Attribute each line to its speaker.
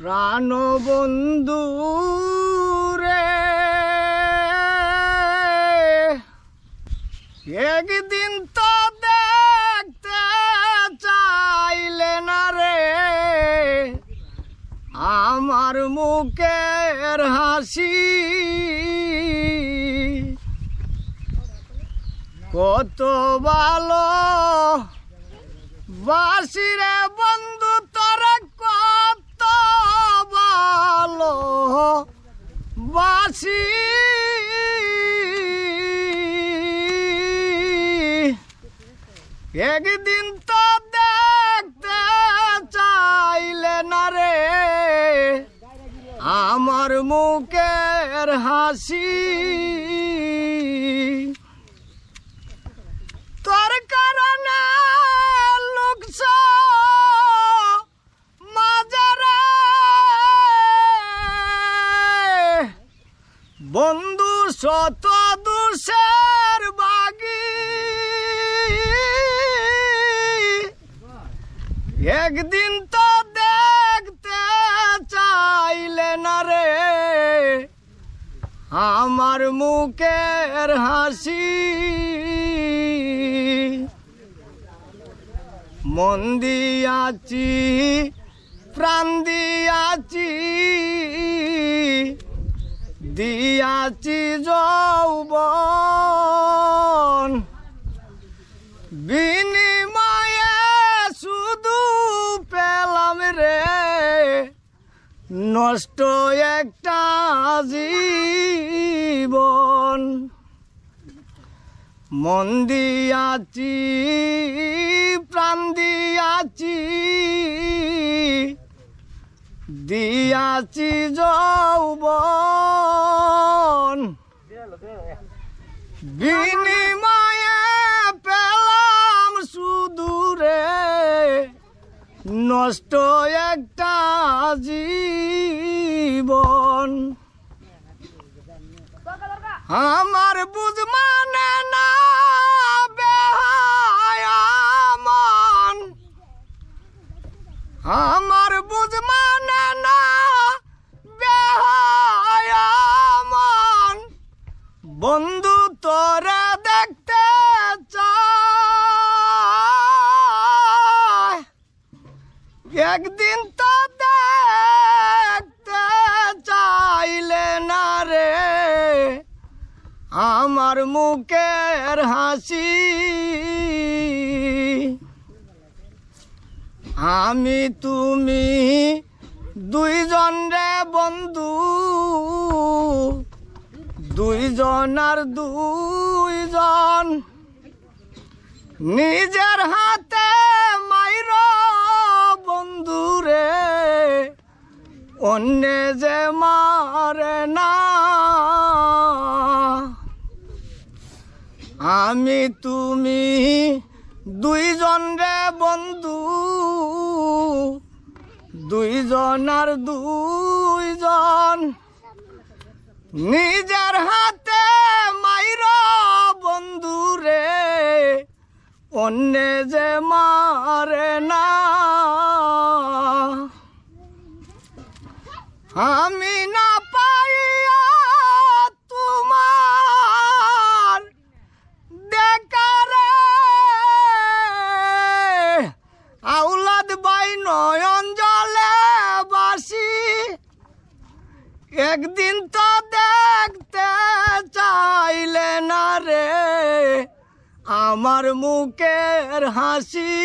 Speaker 1: প্রাণ বন্ধু রে, একদিন তো দেখতে চাইলে না রে আমার মুখের হাসি। কত ভালো বাসি রে বন্ধু তোরা, কত ভালো বাসি। একদিন তো দেখতে চাইলে না রে আমার মুখের হাসি। তোর কারণে লুকছ মাঝারে বন্ধু, শত দুষের বাগি। একদিন তো দেখতে চাইলে না রে আমার মুখের হাসি। মন দিয়াছি প্রাণ দিয়াছি, দিয়াছি যৌবন, বিনিময়ে শুধু পেলাম রে নষ্ট একটা জীবন। মন দিয়াছি প্রাণ দিয়াছি, দিয়াছি যৌবন, বিনিময়ে পেলাম শুধু রে নষ্ট একটা জীবন। আমার বুঝ মানে না বেহায়া মন, আমার বুঝ মানে না বেহায়া মন, বন্ধু তোরে দেখতে চায়। একদিন তো দেখতে চাইলে না রে আমার মুখের হাসি। আমি তুমি দুইজন রে বন্ধু, দুইজন আর দুইজন, নিজের হাতে মাইর বন্ধু রে অন্যে যে মারে না। আমি তুমি দুইজন রে বন্ধু, দুইজন আর দুইজন, নিজের হাতে মাইর বন্ধু রে অন্যে যে মারে না। আমি না পাইয়া তোমার দেখারে আউলাদ বাই নয়ন জলে বাসি। একদিন তো দেখতে চাইলে না রে আমার মুখের হাসি।